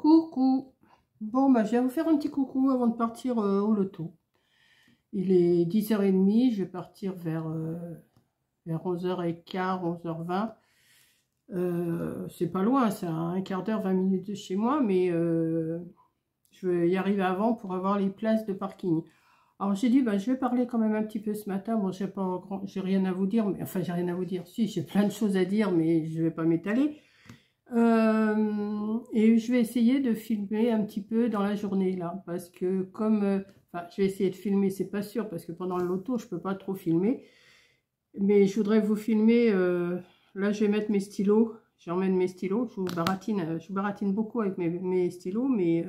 Coucou. Bon, bah, je vais vous faire un petit coucou avant de partir au loto. Il est 10h30, je vais partir vers 11h15, 11h20. C'est pas loin, c'est à un quart d'heure, 20 minutes de chez moi, mais je vais y arriver avant pour avoir les places de parking. Alors j'ai dit, bah, je vais parler quand même un petit peu ce matin. Bon, j'ai rien à vous dire, mais enfin j'ai rien à vous dire. Si, j'ai plein de choses à dire, mais je vais pas m'étaler. Et je vais essayer de filmer un petit peu dans la journée là, parce que comme, enfin, je vais essayer de filmer, c'est pas sûr, parce que pendant le loto, je peux pas trop filmer. Mais je voudrais vous filmer. Là, je vais mettre mes stylos. J'emmène mes stylos. Je vous baratine beaucoup avec mes stylos, mais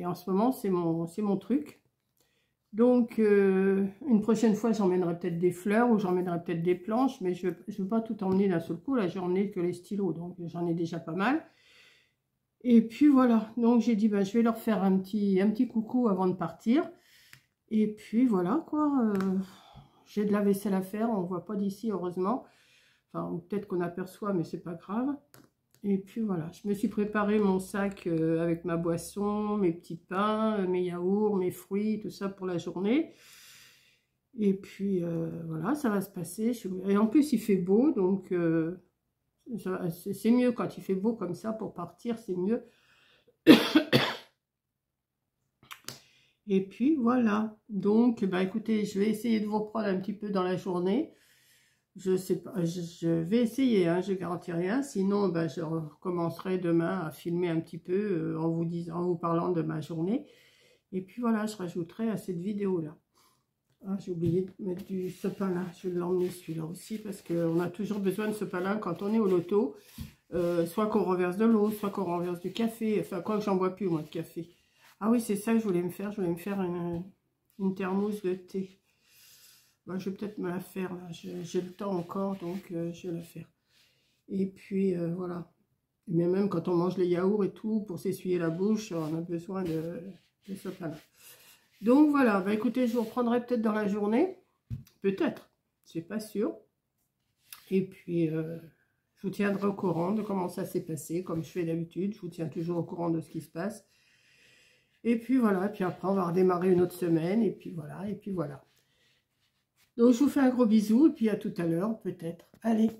en ce moment, c'est mon truc. Donc, une prochaine fois, j'emmènerai peut-être des fleurs ou j'emmènerai peut-être des planches, mais je ne veux pas tout emmener d'un seul coup. Là, j'en ai que les stylos, donc j'en ai déjà pas mal. Et puis voilà, donc j'ai dit, bah, je vais leur faire un petit coucou avant de partir. Et puis voilà, quoi. J'ai de la vaisselle à faire, on ne voit pas d'ici, heureusement. Enfin, peut-être qu'on aperçoit, mais c'est pas grave. Et puis voilà, je me suis préparé mon sac avec ma boisson, mes petits pains, mes yaourts, mes fruits, tout ça pour la journée. Et puis voilà, ça va se passer. Et en plus, il fait beau, donc c'est mieux quand il fait beau comme ça pour partir, c'est mieux. Et puis voilà, donc bah écoutez, je vais essayer de vous reprendre un petit peu dans la journée. Je sais pas, je vais essayer, hein, je garantis rien. Sinon, ben, je recommencerai demain à filmer un petit peu en vous parlant de ma journée. Et puis voilà, je rajouterai à cette vidéo-là. Ah, j'ai oublié de mettre du sopalin. Je vais l'emmener celui-là aussi parce qu'on a toujours besoin de sopalin quand on est au loto. Soit qu'on renverse de l'eau, soit qu'on renverse du café. Enfin, quoi que j'en bois plus, moi, de café. Ah oui, c'est ça que je voulais me faire. Je voulais me faire une thermos de thé. Ben, je vais peut-être me la faire, j'ai le temps encore, donc je vais la faire. Et puis voilà. Mais même quand on mange les yaourts et tout, pour s'essuyer la bouche, on a besoin de sopalin. Donc voilà, ben, écoutez, je vous reprendrai peut-être dans la journée. Peut-être, c'est pas sûr. Et puis, je vous tiendrai au courant de comment ça s'est passé, comme je fais d'habitude. Je vous tiens toujours au courant de ce qui se passe. Et puis voilà, puis après, on va redémarrer une autre semaine. Et puis voilà, et puis voilà. Donc, je vous fais un gros bisou, et puis à tout à l'heure, peut-être. Allez.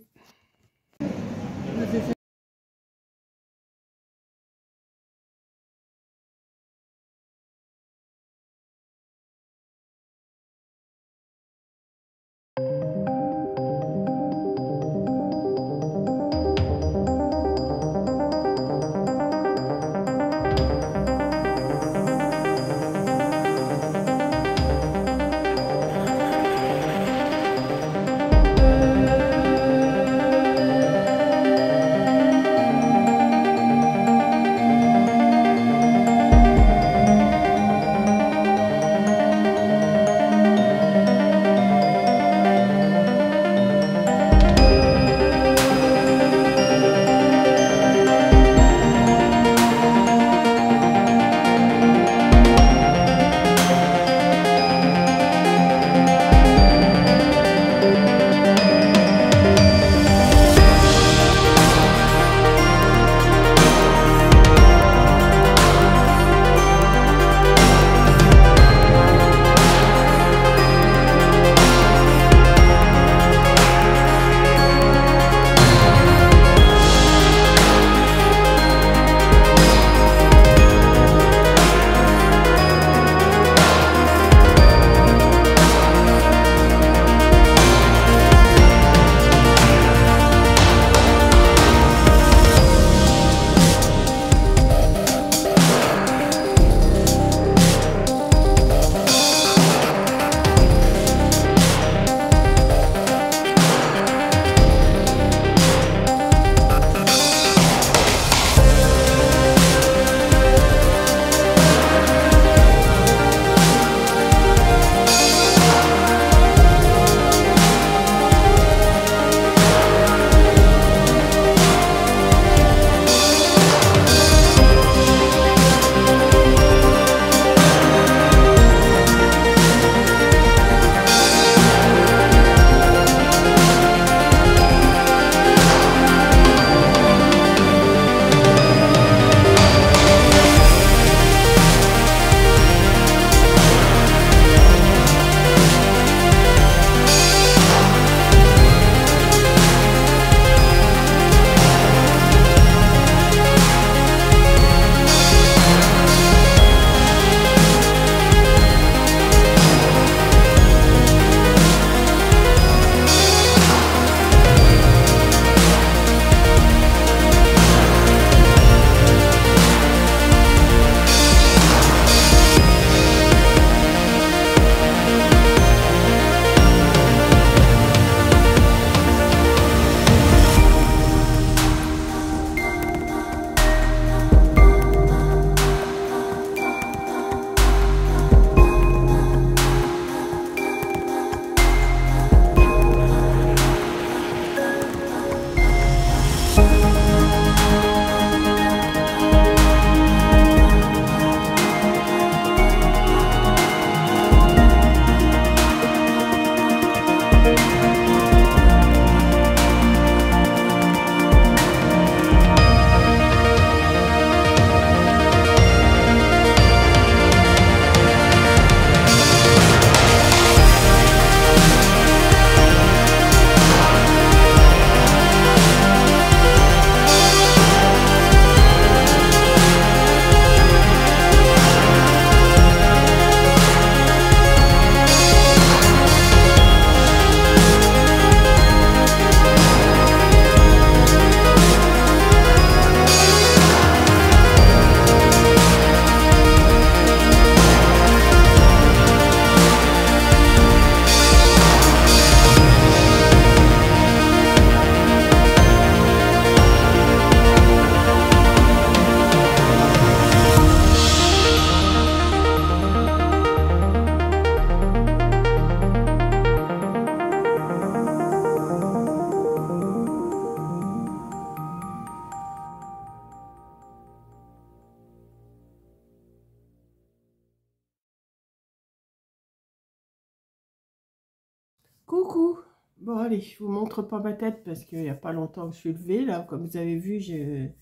Coucou. Bon allez, je vous montre pas ma tête parce qu'il n'y a pas longtemps que je suis levée. Là, comme vous avez vu, j'ai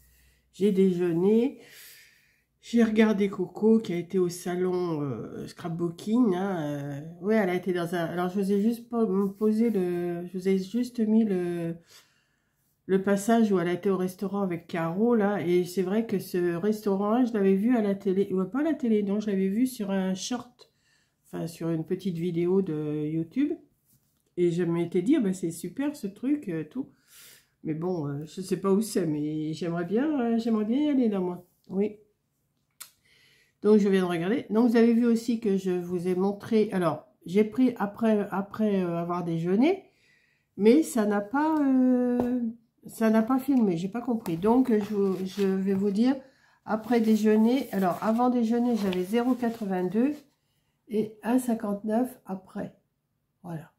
déjeuné. J'ai regardé Coco qui a été au salon scrapbooking. Hein, ouais, elle a été dans un... Alors, je vous ai juste pas posé le... Je vous ai juste mis le passage où elle a été au restaurant avec Caro, là. Et c'est vrai que ce restaurant-là, je l'avais vu à la télé. Ouais, pas à la télé, non, je l'avais vu sur un short. Enfin, sur une petite vidéo de YouTube. Et je m'étais dit, bah, c'est super ce truc, tout. Mais bon, je sais pas où c'est, mais j'aimerais bien y aller là, moi. Oui. Donc, je viens de regarder. Donc, vous avez vu aussi que je vous ai montré... Alors, j'ai pris après avoir déjeuné, mais ça n'a pas filmé. J'ai pas compris. Donc, je vais vous dire, après déjeuner... Alors, avant déjeuner, j'avais 0,82 et 1,59 après. Voilà.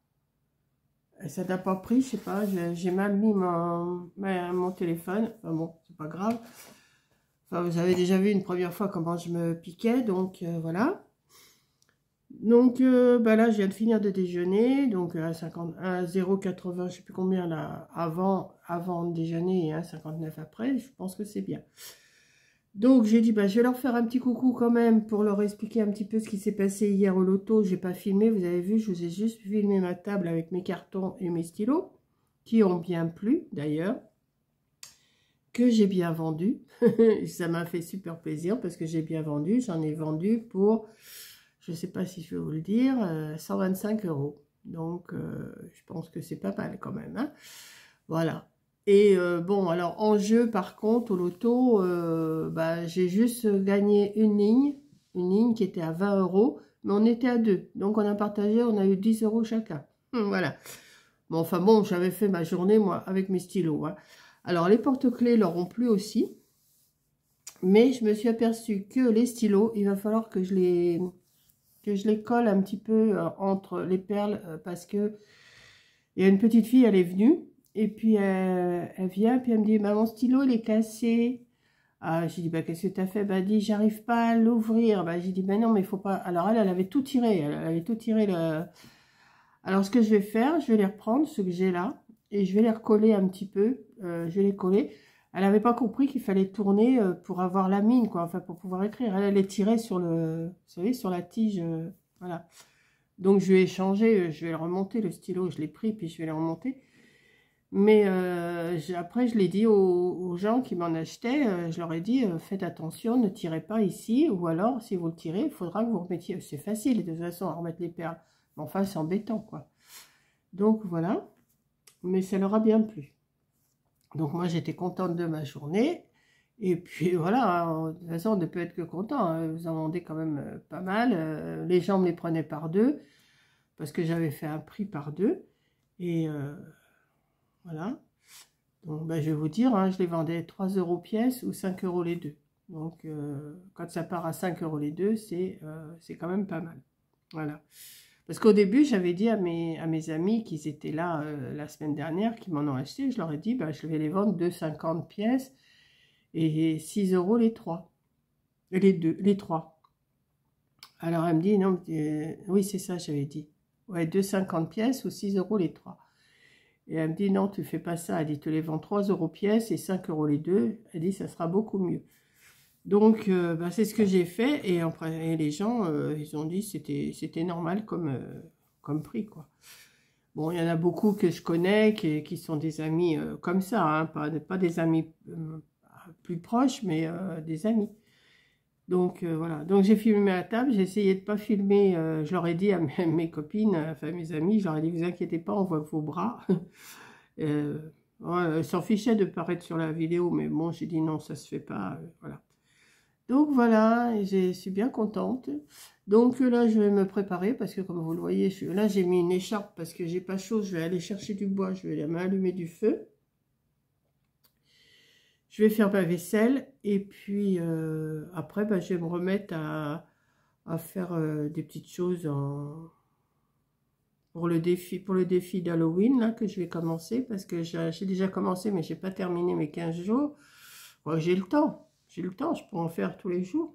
Et ça n'a pas pris, je sais pas. J'ai mal mis mon téléphone. Enfin bon, c'est pas grave. Enfin, vous avez déjà vu une première fois comment je me piquais, donc voilà. Donc bah là, je viens de finir de déjeuner, donc à 0,80, je sais plus combien là, avant le déjeuner et 1,59 après, je pense que c'est bien. Donc j'ai dit, bah, je vais leur faire un petit coucou quand même pour leur expliquer un petit peu ce qui s'est passé hier au loto. J'ai pas filmé, vous avez vu, je vous ai juste filmé ma table avec mes cartons et mes stylos, qui ont bien plu d'ailleurs. Que j'ai bien vendu. Ça m'a fait super plaisir parce que j'ai bien vendu. J'en ai vendu pour, je ne sais pas si je vais vous le dire, 125 €. Donc, je pense que c'est pas mal quand même. Hein. Voilà. Et bon, alors en jeu, par contre, au loto, bah, j'ai juste gagné une ligne qui était à 20 €, mais on était à deux. Donc, on a partagé, on a eu 10 € chacun. Voilà. Bon, enfin bon, j'avais fait ma journée, moi, avec mes stylos. Hein. Alors, les porte-clés leur ont plu aussi. Mais je me suis aperçue que les stylos, il va falloir que je les colle un petit peu entre les perles. Parce que il y a une petite fille, elle est venue. Et puis, elle vient, puis elle me dit, bah, mon stylo, il est cassé. Ah, j'ai dit, bah, qu'est-ce que tu as fait? Bah, elle dit, j'arrive pas à l'ouvrir. Bah, j'ai dit, bah, non, mais il faut pas... Alors, elle avait tout tiré. Elle avait tout tiré. Alors, ce que je vais faire, je vais les reprendre, ceux que j'ai là. Et je vais les recoller un petit peu. Je vais les coller. Elle n'avait pas compris qu'il fallait tourner pour avoir la mine, quoi. Enfin, pour pouvoir écrire. Elle les tirait sur vous savez, sur la tige. Voilà. Donc, je vais changer. Je vais le remonter, le stylo. Je l'ai pris, puis je vais le remonter. Mais après, je l'ai dit aux gens qui m'en achetaient. Je leur ai dit, faites attention, ne tirez pas ici. Ou alors, si vous le tirez, il faudra que vous remettiez. C'est facile, de toute façon, à remettre les perles. Mais enfin, c'est embêtant, quoi. Donc, voilà. Mais ça leur a bien plu. Donc, moi, j'étais contente de ma journée. Et puis, voilà, hein, de toute façon, on ne peut être que content. Hein. Vous en vendez quand même pas mal. Les gens me les prenaient par deux. Parce que j'avais fait un prix par deux. Et voilà. Donc, ben, je vais vous dire, hein, je les vendais 3 € pièce ou 5 € les deux. Donc, quand ça part à 5 € les deux, c'est quand même pas mal. Voilà. Parce qu'au début, j'avais dit à mes amis qui étaient là la semaine dernière, qui m'en ont acheté, je leur ai dit, bah, je vais les vendre 2,50 pièces et 6 € les trois. Les trois. Alors, elle me dit, non, oui, c'est ça, j'avais dit. Ouais, 2,50 pièces ou 6 € les trois. Et elle me dit, non, tu fais pas ça. Elle dit, tu les vends 3 € pièce et 5 € les deux. Elle dit, ça sera beaucoup mieux. Donc, bah, c'est ce que j'ai fait. Et, et les gens, ils ont dit c'était normal comme prix, quoi. Bon, il y en a beaucoup que je connais qui sont des amis comme ça. Hein, pas des amis plus proches, mais des amis. Donc, voilà. Donc, j'ai filmé à table. J'ai essayé de ne pas filmer. Je leur ai dit à mes copines, enfin mes amis, je leur ai dit, vous inquiétez pas, on voit vos bras. Ouais, s'en fichait de paraître sur la vidéo, mais bon, j'ai dit non, ça se fait pas. Voilà. Donc voilà, je suis bien contente. Donc là, je vais me préparer parce que comme vous le voyez, là j'ai mis une écharpe parce que j'ai pas chaud. Je vais aller chercher du bois, je vais m'allumer du feu. Je vais faire ma vaisselle et puis après, bah, je vais me remettre à faire des petites choses pour le défi d'Halloween là que je vais commencer parce que j'ai déjà commencé mais j'ai pas terminé mes 15 jours. Bon, j'ai le temps. J'ai le temps, je peux en faire tous les jours.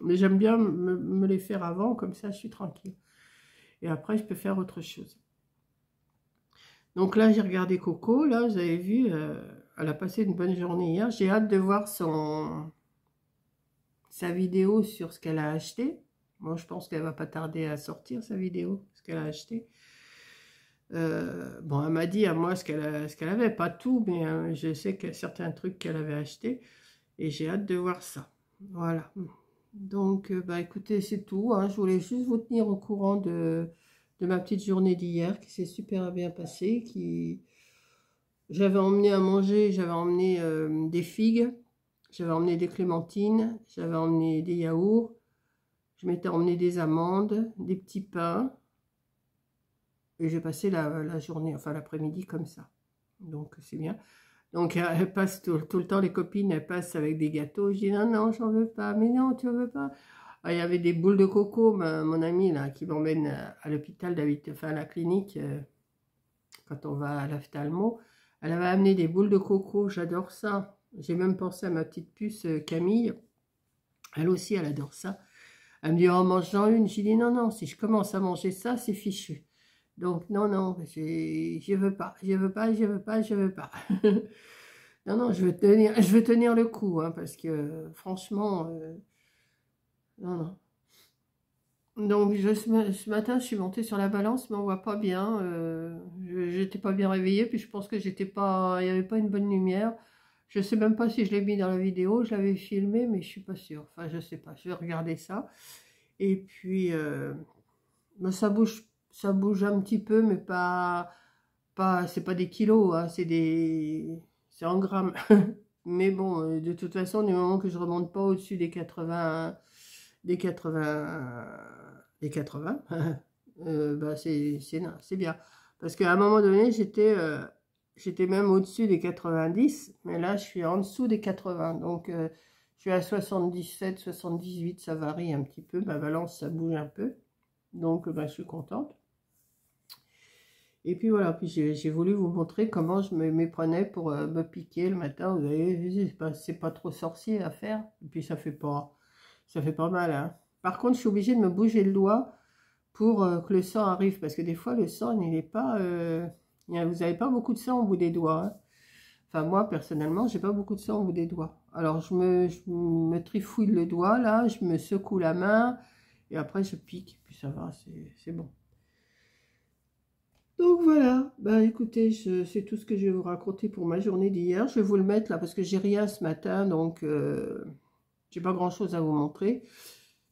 Mais j'aime bien me les faire avant, comme ça je suis tranquille. Et après, je peux faire autre chose. Donc là, j'ai regardé Coco, là, vous avez vu, elle a passé une bonne journée hier. J'ai hâte de voir sa vidéo sur ce qu'elle a acheté. Moi, je pense qu'elle va pas tarder à sortir sa vidéo, ce qu'elle a acheté. Bon, elle m'a dit à moi ce qu'elle avait, pas tout, mais je sais qu'il y a certains trucs qu'elle avait achetés. Et j'ai hâte de voir ça. Voilà. Donc, bah écoutez, c'est tout. Hein. Je voulais juste vous tenir au courant de ma petite journée d'hier, qui s'est super bien passée. J'avais emmené à manger, j'avais emmené des figues, j'avais emmené des clémentines, j'avais emmené des yaourts, je m'étais emmené des amandes, des petits pains. Et j'ai passé la journée, enfin l'après-midi comme ça. Donc, c'est bien. Donc, elle passe tout le temps, les copines, elles passent avec des gâteaux. Je dis, non, non, j'en veux pas. Mais non, tu en veux pas. Ah, il y avait des boules de coco, mon ami, là, qui m'emmène à l'hôpital, enfin, à la clinique, quand on va à l'ophtalmo. Elle avait amené des boules de coco, j'adore ça. J'ai même pensé à ma petite puce Camille. Elle aussi, elle adore ça. Elle me dit, oh, mange-en une. J'ai dit, non, non, si je commence à manger ça, c'est fichu. Donc, non, non, je veux pas, je veux pas, je veux pas, je veux pas. Non, non, je veux tenir le coup, hein, parce que franchement, non, non. Donc, ce matin, je suis montée sur la balance, mais on voit pas bien. J'étais pas bien réveillée, puis je pense que il n'y avait pas une bonne lumière. Je sais même pas si je l'ai mis dans la vidéo, je l'avais filmé, mais je suis pas sûre. Enfin, je sais pas, je vais regarder ça. Et puis, ben, ça bouge un petit peu, mais c'est pas des kilos, hein, c'est en grammes. Mais bon, de toute façon, du moment que je remonte pas au-dessus des 80, des 80, des 80, bah c'est bien. Parce qu'à un moment donné, j'étais même au-dessus des 90, mais là, je suis en dessous des 80. Donc, je suis à 77, 78, ça varie un petit peu. Ma balance, ça bouge un peu. Donc, bah, je suis contente. Et puis voilà, puis j'ai voulu vous montrer comment je me méprenais pour me piquer le matin. Vous voyez, c'est pas trop sorcier à faire. Et puis ça fait pas mal. Hein. Par contre, je suis obligée de me bouger le doigt pour que le sang arrive. Parce que des fois, le sang, il n'est pas... vous n'avez pas beaucoup de sang au bout des doigts. Hein. Enfin, moi, personnellement, j'ai pas beaucoup de sang au bout des doigts. Alors, je me trifouille le doigt, là. Je me secoue la main. Et après, je pique. Puis ça va, c'est bon. Donc voilà, bah écoutez, c'est tout ce que je vais vous raconter pour ma journée d'hier. Je vais vous le mettre là parce que j'ai rien ce matin, donc j'ai pas grand chose à vous montrer.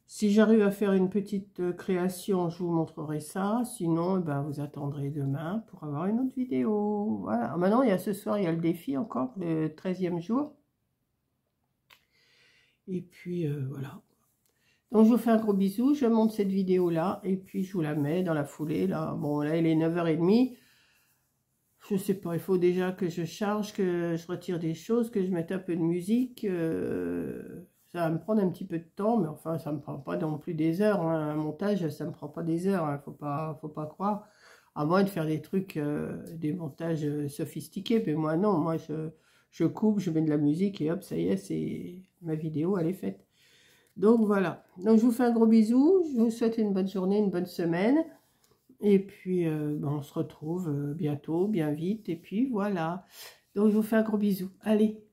Si j'arrive à faire une petite création, je vous montrerai ça. Sinon, ben, vous attendrez demain pour avoir une autre vidéo. Voilà, maintenant ce soir, il y a le défi encore, le 13e jour. Et puis voilà. Donc, je vous fais un gros bisou, je monte cette vidéo-là, et puis je vous la mets dans la foulée, là. Bon, là, il est 9h30. Je sais pas, il faut déjà que je charge, que je retire des choses, que je mette un peu de musique. Ça va me prendre un petit peu de temps, mais enfin, ça me prend pas non plus des heures. Hein. Un montage, ça me prend pas des heures, hein. Faut pas croire. À moins de faire des trucs, des montages sophistiqués. Mais moi, non, moi, je coupe, je mets de la musique, et hop, ça y est, ma vidéo, elle est faite. Donc voilà, donc je vous fais un gros bisou, je vous souhaite une bonne journée, une bonne semaine, et puis ben, on se retrouve bientôt, bien vite, et puis voilà, donc je vous fais un gros bisou, allez.